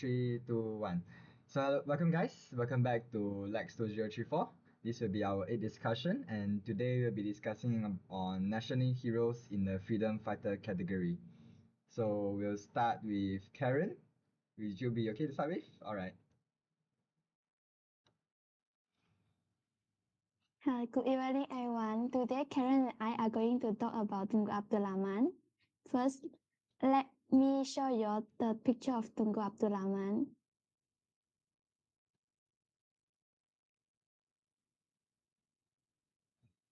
Three, two, one. So, welcome, guys. Welcome back to LAX2034. This will be our eighth discussion, and today we'll be discussing on national heroes in the freedom fighter category. So, we'll start with Karen. Will you be okay to start with? All right. Hi, good evening, everyone. Today, Karen and I are going to talk about Tunku Abdul Rahman. First, let me show you the picture of Tunku Abdul Rahman.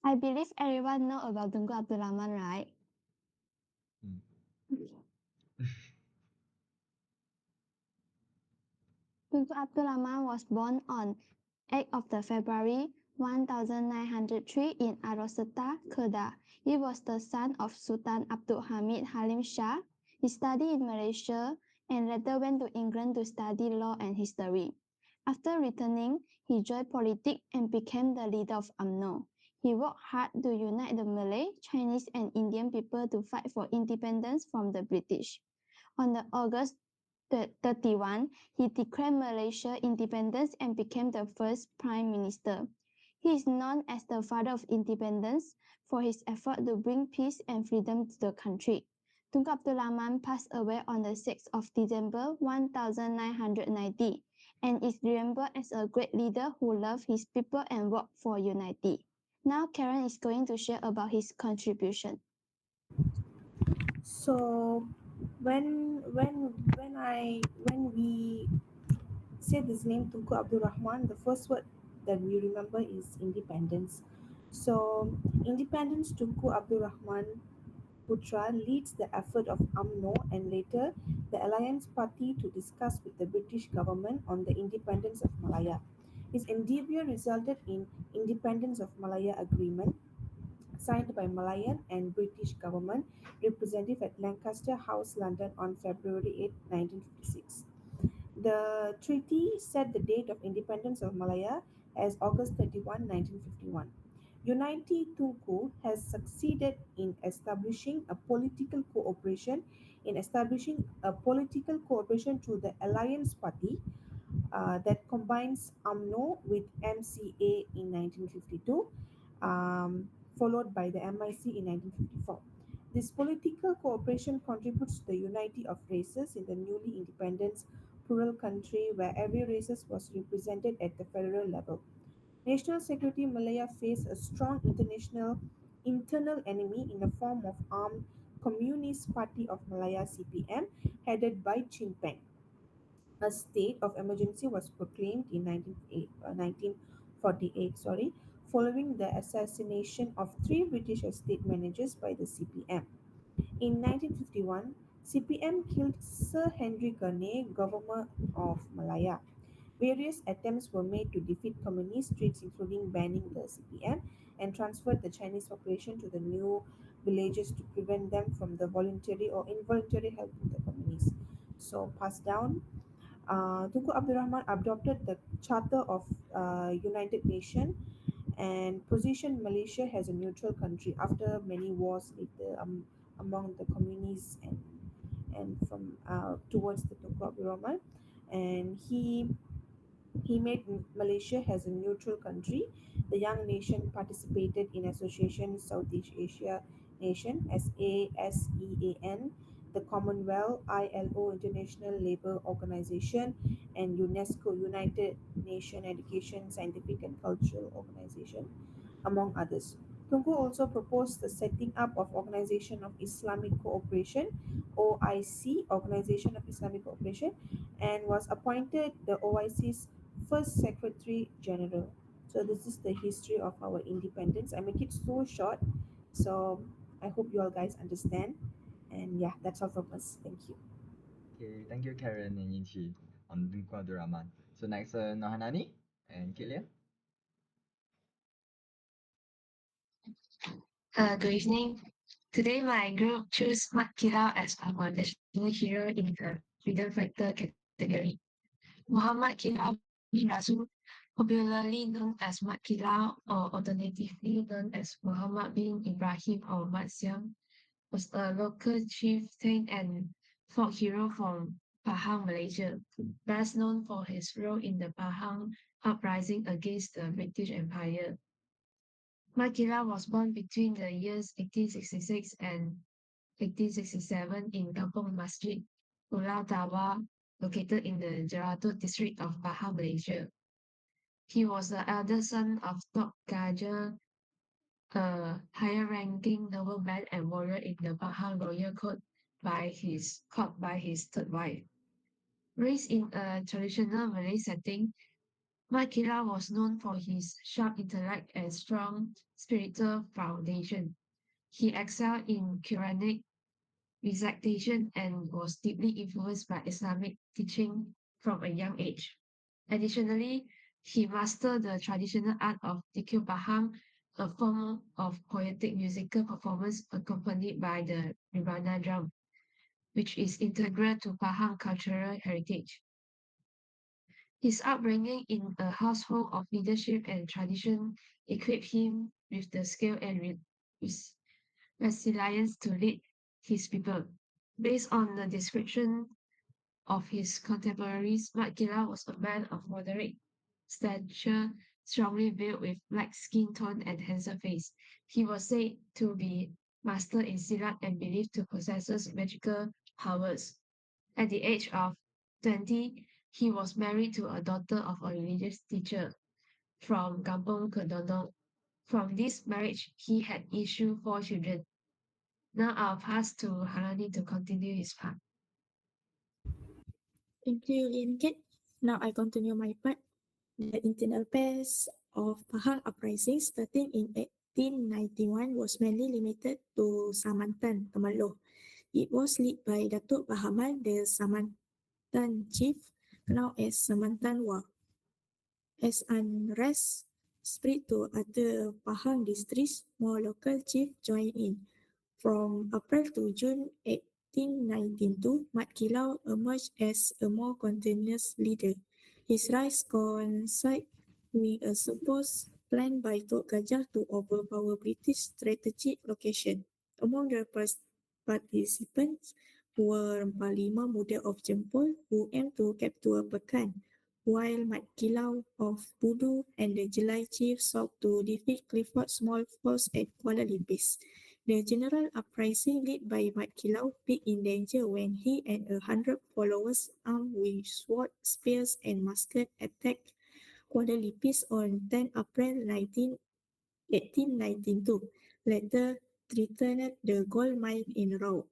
I believe everyone know about Tunku Abdul Rahman, right? Mm. Tunku Abdul Rahman was born on 8th of the February 1903 in Aroseta, Kedah. He was the son of Sultan Abdul Hamid Halim Shah. He studied in Malaysia and later went to England to study law and history. After returning, he joined politics and became the leader of UMNO. He worked hard to unite the Malay, Chinese, and Indian people to fight for independence from the British. On the August 31, he declared Malaysia independence and became the first prime minister. He is known as the father of independence for his effort to bring peace and freedom to the country. Tunku Abdul Rahman passed away on the 6th of December 1990 and is remembered as a great leader who loved his people and worked for unity. Now Karen is going to share about his contribution. So when we say this name Tunku Abdul Rahman, the first word that we remember is independence. So independence Tunku Abdul Rahman Putra leads the effort of UMNO and later the Alliance Party to discuss with the British government on the independence of Malaya. His endeavour resulted in Independence of Malaya Agreement signed by Malayan and British government representative at Lancaster House, London on February 8, 1956. The treaty set the date of independence of Malaya as August 31, 1951. Unity Tunku has succeeded in establishing a political cooperation through the Alliance Party that combines UMNO with MCA in 1952, followed by the MIC in 1954. This political cooperation contributes to the unity of races in the newly independent plural country where every race was represented at the federal level. National Security Malaya faced a strong internal enemy in the form of armed Communist Party of Malaya (CPM) headed by Chin Peng. A state of emergency was proclaimed in 1948, following the assassination of three British estate managers by the CPM. In 1951, CPM killed Sir Henry Gurney, Governor of Malaya. Various attempts were made to defeat communist streets, including banning the CPM and transferred the Chinese population to the new villages to prevent them from the voluntary or involuntary help with the communists. So, passed down. Tunku Abdul Rahman adopted the Charter of United Nations and positioned Malaysia as a neutral country after many wars among the communists and from towards the Tunku Abdul Rahman, and he made Malaysia as a neutral country. The young nation participated in Association Southeast Asia Nation (SASEAN), the Commonwealth, ILO International Labour Organization, and UNESCO United Nations Education, Scientific and Cultural Organization, among others. Tunku also proposed the setting up of Organization of Islamic Cooperation (OIC), Organization of Islamic Cooperation, and was appointed the OIC's first Secretary General. So this is the history of our independence. I make it so short, so I hope you all guys understand. And yeah, that's all from us. Thank you. Okay, thank you, Karen and Yinchi on Tunku Abdul Rahman. So, next, Nohanani and Killian. Good evening. Today, my group chose Mat Kilau as our national hero in the freedom fighter category. Muhammad Kilau bin Rasul, popularly known as Mat Kilau or alternatively known as Muhammad bin Ibrahim or Mat Siam, was a local chieftain and folk hero from Pahang, Malaysia, best known for his role in the Pahang uprising against the British Empire. Makila was born between the years 1866 and 1867 in Kampung Masjid, Pulau Tawa, located in the Jeratut district of Pahang, Malaysia. He was the eldest son of Tok Gajah, a higher-ranking nobleman and warrior in the Pahang royal court by his third wife. Raised in a traditional Malay setting, Makila was known for his sharp intellect and strong spiritual foundation. He excelled in Quranic recitation and was deeply influenced by Islamic teaching from a young age. Additionally, he mastered the traditional art of Tikul Pahang, a form of poetic musical performance accompanied by the Rebana drum, which is integral to Pahang cultural heritage. His upbringing in a household of leadership and tradition equipped him with the skill and resilience to lead his people. Based on the description of his contemporaries, Makila was a man of moderate stature, strongly built with black skin tone and handsome face. He was said to be master in Silat and believed to possess magical powers. At the age of 20, he was married to a daughter of a religious teacher from Kampung Kedondong. From this marriage, he had issued 4 children. Now I'll pass to Halani to continue his part. Thank you, Lincoln. Now I continue my part. The internal affairs of Pahang uprising starting in 1891 was mainly limited to Samantan, Temerloh. It was led by Datuk Bahamal, the Samantan chief, known as Samantan War. As unrest spread to other Pahang districts, more local chiefs joined in. From April to June 1892, Mat Kilau emerged as a more continuous leader. His rise coincided with a supposed plan by Tok Gajah to overpower British strategic location. Among the participants were Panglima Muda of Jempol, who aimed to capture Pekan, while Mat Kilau of Budu and the Jelai chief sought to defeat Clifford's small force at Kuala Lipis. The general uprising led by Mat Kilau peaked in danger when he and 100 followers armed with swords, spears and muskets attacked Kuala Lipis on 10 April 1892, later threatened the gold mine in Rau.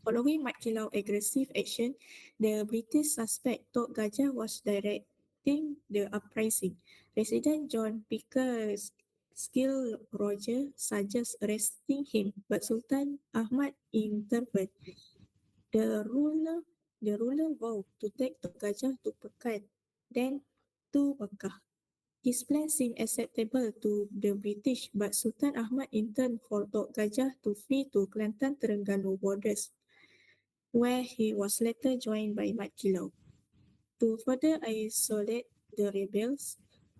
Following Mat Kilau's aggressive action, the British suspect Tok Gajah was directing the uprising. President John Pickett's skilled Roger suggests arresting him, but Sultan Ahmad intervened. The ruler vowed to take Tok Gajah to Pekan, then to Makkah. His plan seemed acceptable to the British, but Sultan Ahmad intended for Tok Gajah to flee to Kelantan-Terengganu borders, where he was later joined by Mat Kilau. To further isolate the rebels,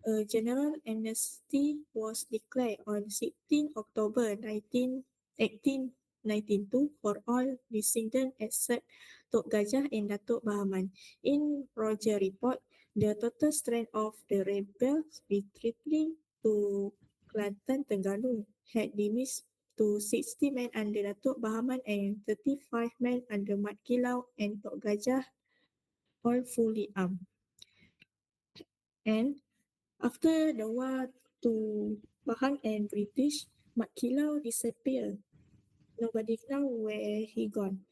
a general amnesty was declared on 16 October 1892 for all descendants except Tok Gajah and Datuk Bahaman. In Roger report, the total strength of the rebels retreating to Kelantan Terengganu had diminished to 60 men under Datuk Bahaman and 35 men under Mat Kilau and Tok Gajah, all fully armed. And after the war to Pahang and British, Mat Kilau disappeared. Nobody know where he gone.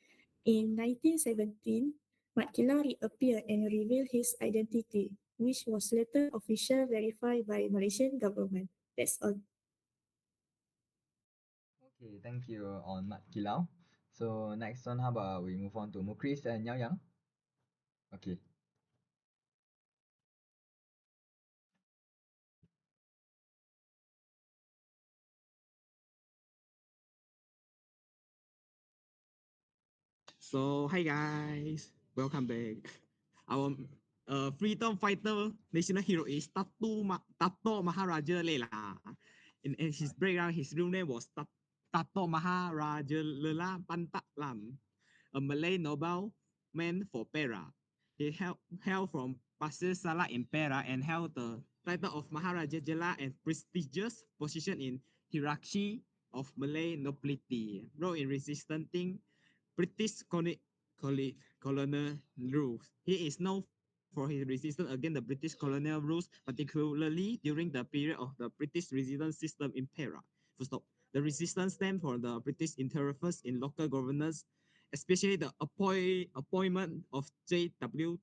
In 1917, Mat Kilau reappeared and revealed his identity, which was later officially verified by Malaysian government. That's all. Okay, thank you on Mat Kilau. So next one, how about we move on to Mukris and Yao Yang? Okay. So hi guys, welcome back. Our freedom fighter national hero is Tato Maharaja Lela. In his background, his real name was Tato Maharajalela Pantaklam, a Malay nobleman for Perak. He hailed from Pasir Salah in Perak and held the title of Maharaja Jela and prestigious position in hierarchy of Malay nobility, role in resisting British colonial rules. He is known for his resistance against the British colonial rules, particularly during the period of the British residence system in Perak. Full stop. The resistance stemmed from the British interference in local governance, especially the appointment of J.W.W.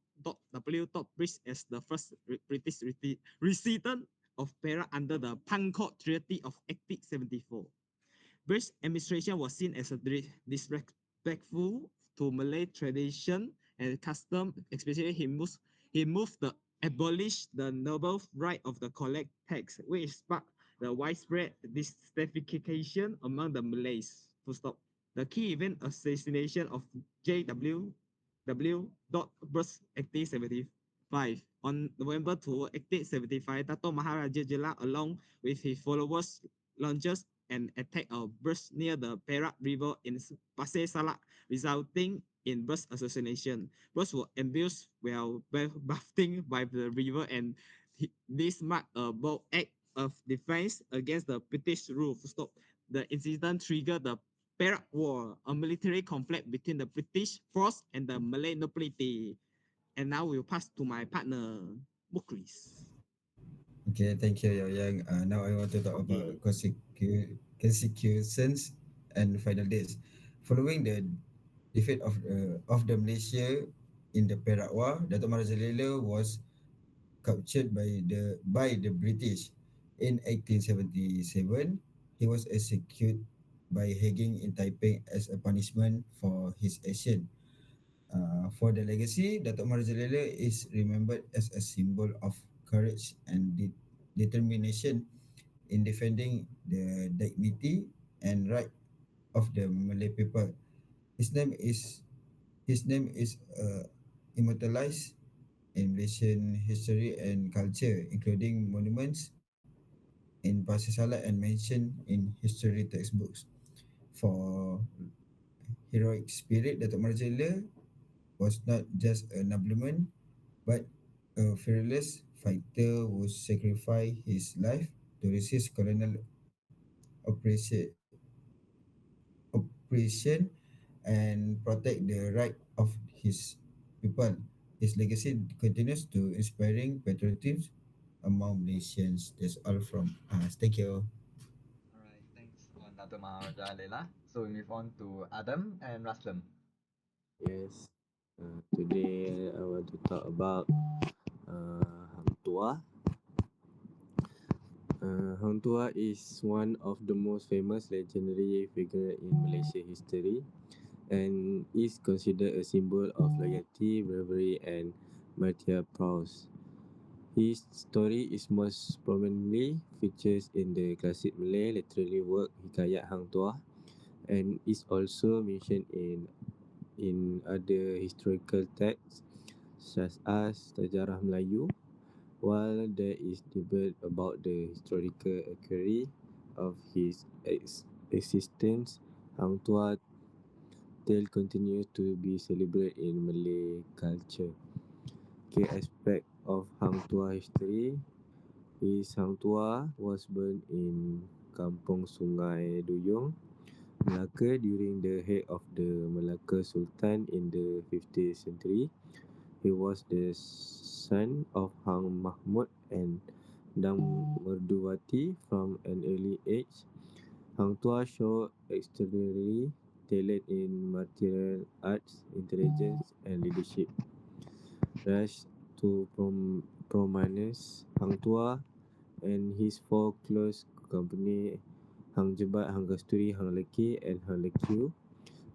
Bridge as the first British resident of Perak under the Pankot Treaty of 1874. British administration was seen as a disrespectful to Malay tradition and custom, especially he moved to abolish the noble right of the collect tax, which sparked the widespread dissatisfaction among the Malays. Full stop. The key event assassination of J.W. Bruce 1875. On November 2, 1875, Dato Maharaja Jela, along with his followers, launches an attack of Bruce near the Perak River in Pasir Salak, resulting in Bruce's assassination. Bruce was ambushed while bathing by the river, and this marked a bold act of defense against the British rule. Stop. The incident triggered the Perak War, a military conflict between the British force and the Malay nobility. And now we'll pass to my partner, Mukris. Okay, thank you, Yao Yang. Now I want to talk about Okay. consecutions and final dates. Following the defeat of the Malaysia in the Perak War, Dato' Marajalela was captured by the British. In 1877, he was executed by hanging in Taipei as a punishment for his action. For the legacy, Datuk Marajalela is remembered as a symbol of courage and determination in defending the dignity and right of the Malay people. His name is his name is immortalized in Malaysian history and culture, including monuments in Pasir Salat and mentioned in history textbooks. For heroic spirit, Datuk Marajalela was not just a nobleman but a fearless fighter who sacrificed his life to resist colonial oppression, oppression and protect the right of his people. His legacy continues to inspiring patriotism among Malaysians. That's all from us. Thank you. Alright, thanks on Dato Maharaja Leila. So we move on to Adam and Raslam. Yes. Today I want to talk about Hang Tuah. Hang Tuah is one of the most famous legendary figure in Malaysia history and is considered a symbol of loyalty, bravery, and martial prowess. His story is most prominently features in the classic Malay literary work Hikayat Hang Tuah and is also mentioned in other historical texts such as Sejarah Melayu. While there is debate about the historical accuracy of his existence, Hang Tuah tale continues to be celebrated in Malay culture. Key aspect of Hang Tuah history is Hang Tuah was born in Kampung Sungai Duyung, Melaka during the height of the Malacca Sultan in the 15th century. He was the son of Hang Mahmud and Dang Merduwati from an early age. Hang Tuah showed extraordinary talent in martial arts, intelligence, and leadership. Rise to prominence, Hang Tuah and his four close company Hang Jebat, Hang Kasturi, Hang Leki, and Hang Lekiu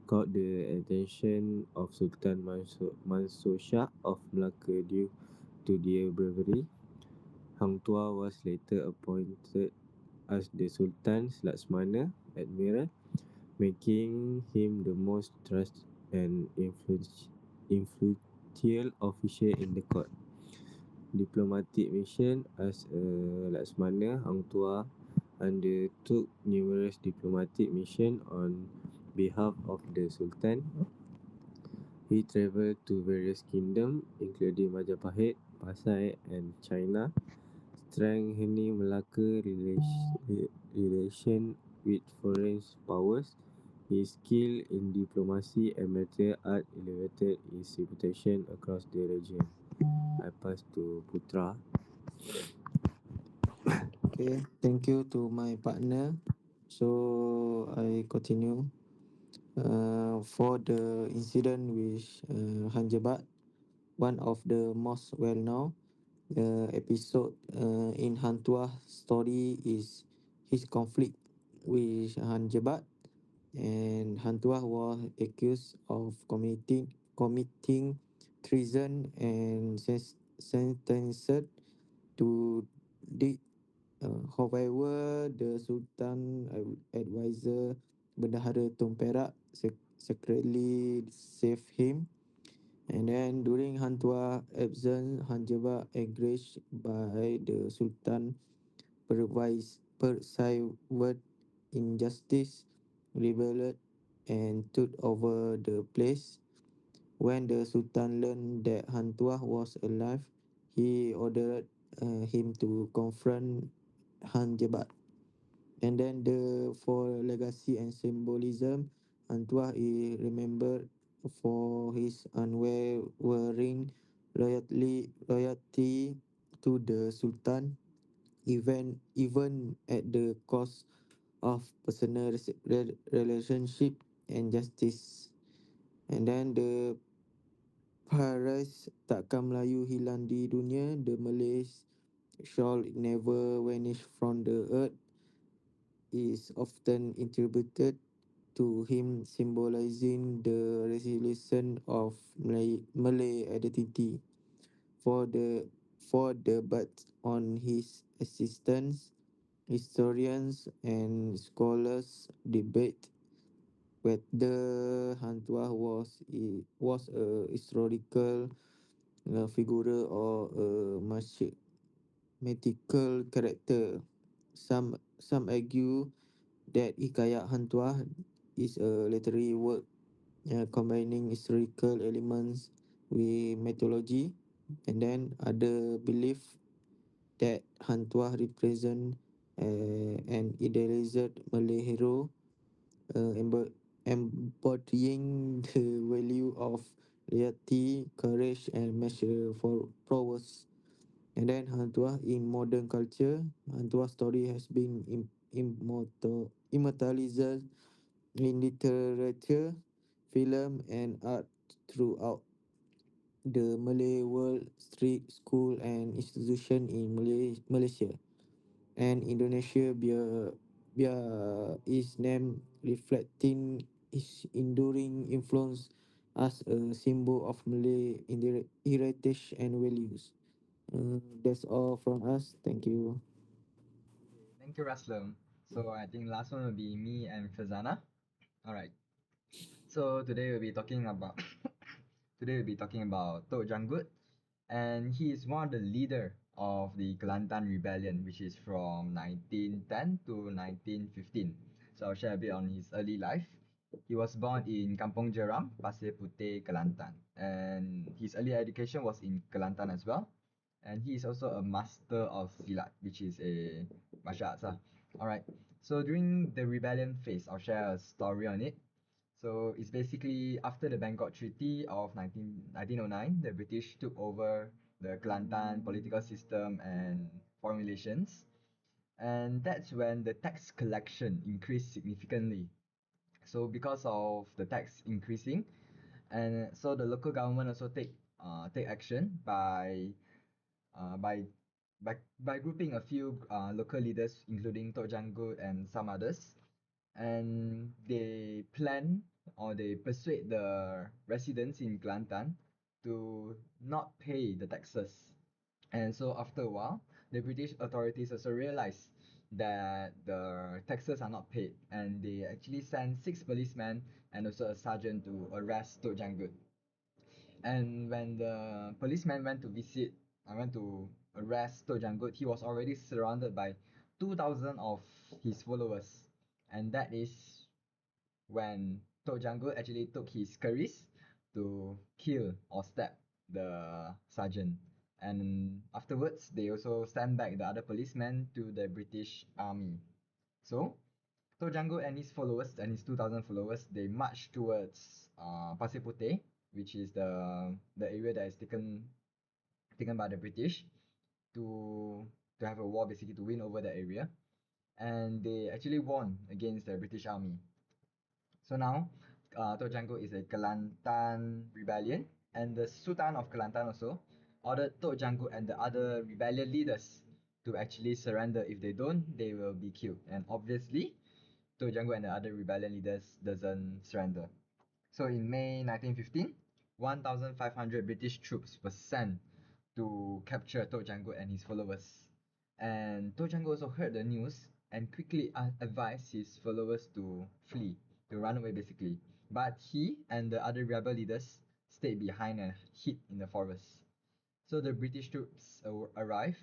caught the attention of Sultan Mansur Shah of Melaka due to their bravery. Hang Tuah was later appointed as the Sultan's Laksmana Admiral, making him the most trusted and influential official in the court. Diplomatic mission as a Laksmana, Hang Tuah undertook numerous diplomatic missions on behalf of the Sultan. He traveled to various kingdoms, including Majapahit, Pasai, and China, strengthening Malacca relation with foreign powers. His skill in diplomacy and martial art elevated his reputation across the region. I pass to Putra. Okay, thank you to my partner. So I continue. For the incident with Hanjabat, one of the most well-known episode in Hantuah story is his conflict with Hanjabat, and Hantuah was accused of committing treason and sentenced to death. However, the Sultan advisor Bendahara Tun Perak secretly saved him. And then during Hantua absence, Hanjaba, encouraged by the Sultan, persevered injustice, rebelled, and took over the place. When the Sultan learned that Hantuah was alive, he ordered him to confront Hanjabat. And then the for legacy and symbolism, Antua is remembered for his unwavering loyalty to the Sultan, even at the cost of personal relationship and justice. And then the Paras takkan Melayu hilang di dunia, the Malays shall never vanish from the earth, is often attributed to him, symbolizing the resilience of Malay identity. For the but on his existence, historians and scholars debate whether Hantuah was a historical figure or a mythical character. Some argue that Hikayat Hantuah is a literary work combining historical elements with mythology, and then other believe that Hantuah represent an idealized Malay hero, embodying the value of loyalty, courage, and measure for prowess. And then Hantuah in modern culture, Hantuah story has been immortalized in literature, film, and art throughout the Malay world, street, school, and institution in Malaysia and Indonesia. Is named reflecting its enduring influence as a symbol of Malay heritage and values. That's all from us. Thank you. Thank you, Raslam. So I think last one will be me and Fazana. All right. So today we'll be talking about today we'll be talking about Tok Janggut, and he is one of the leader of the Kelantan Rebellion, which is from 1910 to 1915. So I'll share a bit on his early life. He was born in Kampong Jeram, Pasir Puteh, Kelantan, and his early education was in Kelantan as well. And he is also a master of Silat, which is a martial arts. Alright, so during the rebellion phase, I'll share a story on it. So it's basically after the Bangkok Treaty of 1909, the British took over the Kelantan political system and foreign relations. And that's when the tax collection increased significantly. So because of the tax increasing, and so the local government also take action uh, by by grouping a few local leaders, including Tok Janggut and some others, and they plan or they persuade the residents in Kelantan to not pay the taxes. And so after a while, the British authorities also realized that the taxes are not paid, and they actually sent 6 policemen and also a sergeant to arrest Tok Janggut. And when the policeman went to arrest Tok Janggut, he was already surrounded by 2,000 of his followers, and that is when Tok Janggut actually took his curries to kill or stab the sergeant. And afterwards, they also sent back the other policemen to the British Army. So, Tok Janggut and his followers and his 2,000 followers, they marched towards Pasir Puteh, which is the area that is taken by the British to have a war, basically to win over the area, and they actually won against the British Army. So now, Tok Janggut is a Kelantan rebellion, and the Sultan of Kelantan also ordered Tok Janggut and the other rebellion leaders to actually surrender. If they don't, they will be killed. And obviously, Tok Janggut and the other rebellion leaders doesn't surrender. So in May 1915, 1,500 British troops were sent to capture Tok Janggut and his followers. And Tok Janggut also heard the news and quickly advised his followers to flee, to run away basically. But he and the other rebel leaders stayed behind and hid in the forest. So the British troops arrived,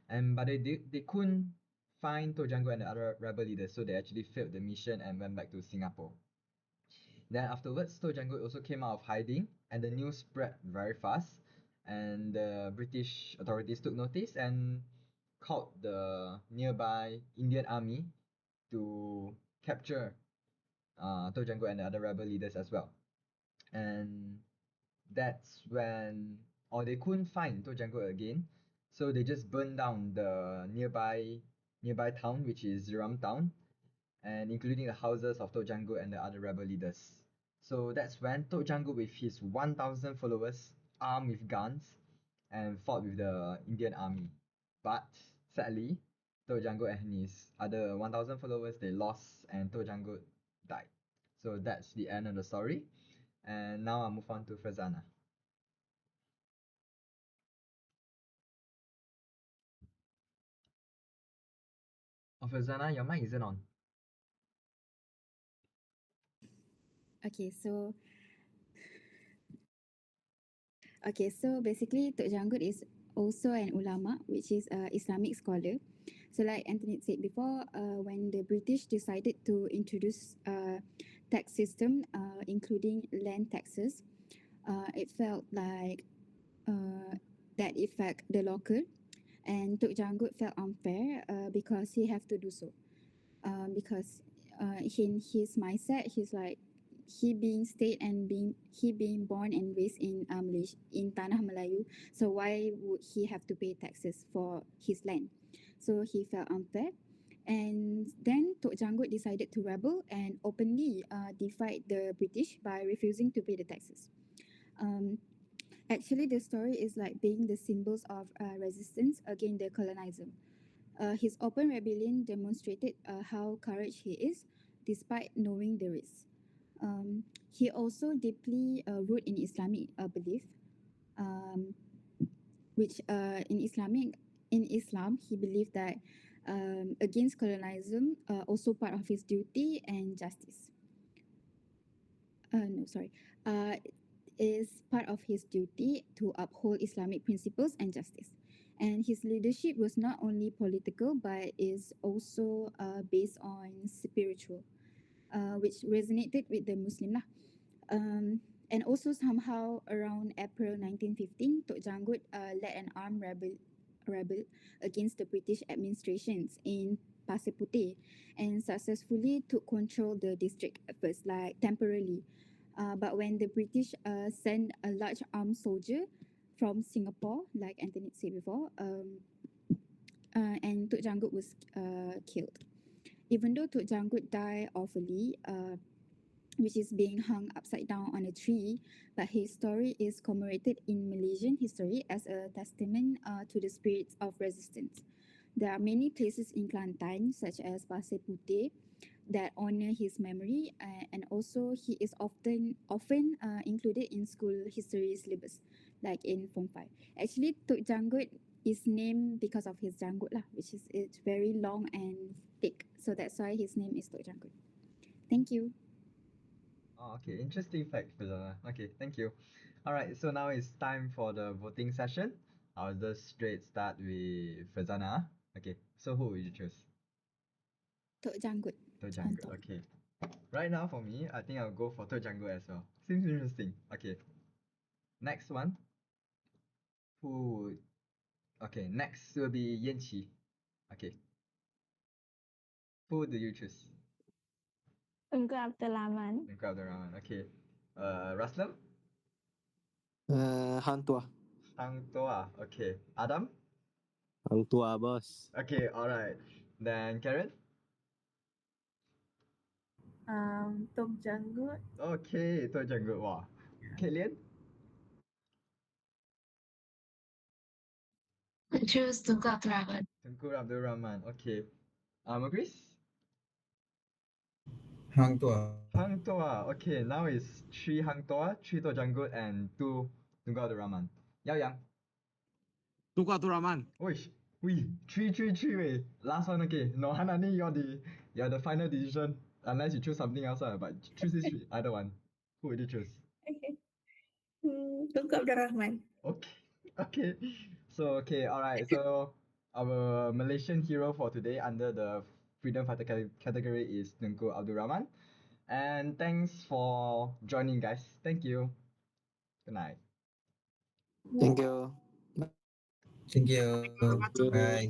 and but they couldn't find Tok Janggut and the other rebel leaders, so they actually failed the mission and went back to Singapore. Then afterwards, Tok Janggut also came out of hiding, and the news spread very fast. And the British authorities took notice and called the nearby Indian army to capture Tok Janggut and the other rebel leaders as well. And that's when, or they couldn't find Tok Janggut again, so they just burned down the nearby town, which is Zeram town, and including the houses of Tok Janggut and the other rebel leaders. So that's when Tok Janggut with his 1,000 followers, armed with guns, and fought with the Indian army. But sadly, Tok Janggut and his other 1,000 followers, they lost, and Tok Janggut died. So that's the end of the story. And now I'll move on to Fazana. Oh, Fazana, your mic isn't on. Okay, so basically Tok Janggut is also an ulama, which is a Islamic scholar. So like Anthony said before, when the British decided to introduce a tax system, including land taxes, it felt like that affect the local, and Tok Janggut felt unfair because he have to do so. Because in his mindset, he's like he being state and being born and raised in Malaysia, in Tanah Melayu. So why would he have to pay taxes for his land? So he felt unfair. And then Tok Janggut decided to rebel and openly defied the British by refusing to pay the taxes. Actually, the story is like being the symbols of resistance against the colonizer. His open rebellion demonstrated how courage he is, despite knowing the risk. He also deeply rooted in Islamic belief, um, which in Islam he believed that against colonialism also part of his duty and justice. No, sorry. Is part of his duty to uphold Islamic principles and justice. And his leadership was not only political but is also based on spiritual, which resonated with the Muslim lah. And also somehow around April 1915, Tok Janggut led an armed rebel against the British administrations in Pasir Puteh and successfully took control the district at first, like temporarily. But when the British sent a large armed soldier from Singapore, like Anthony said before, and Tok Janggut was killed. Even though Tok Janggut died awfully, which is being hung upside down on a tree, but his story is commemorated in Malaysian history as a testament to the spirits of resistance. There are many places in Kelantan, such as Pasir Puteh, that honor his memory, and also he is often included in school history syllabus, like in Form 5. Actually, Tok Janggut is named because of his janggut lah, which is it's very long and thick, so that's why his name is Tok Janggut. Thank you. Oh, okay, interesting fact, Fazana. Okay, thank you. All right, so now it's time for the voting session. I'll just straight start with Fazana. Okay, so who will you choose? Tok Janggut. Tok Janggut. Okay. Right now for me, I think I'll go for Tok Janggut as well. Seems interesting. Okay. Next one. Who? Okay. Next will be Yanqi. Okay. Who do you choose? Tunku Abdul Rahman. Tunku Abdul Rahman. Okay. Raslam? Hang Tuah. Hang Toa. Okay. Adam? Hang Tua, bos. Okay. Alright. Then Karen? Tok Janggut. Okay. Tok Janggut. Wah. Kalian? I choose Tunku Abdul Rahman. Tunku Abdul Rahman. Okay. Chris? Hang Tuah. Hang Toa. Okay. Now it's 3 Hang Toa, 3 Tok Janggut, and 2 Tunku Abdul Rahman. Yao Yang? Tunku Abdul Rahman. Oish. We 3-3-3 way. Last one, okay. No, Hanani, you're the final decision. Unless you choose something else, but choose this either one. Who would you choose? Okay. Tunku Abdul Rahman. Okay. Okay. So okay, alright. So our Malaysian hero for today under the freedom fighter category is Tunku Abdul Rahman. And thanks for joining, guys. Thank you. Good night. Thank you. Thank you. Bye.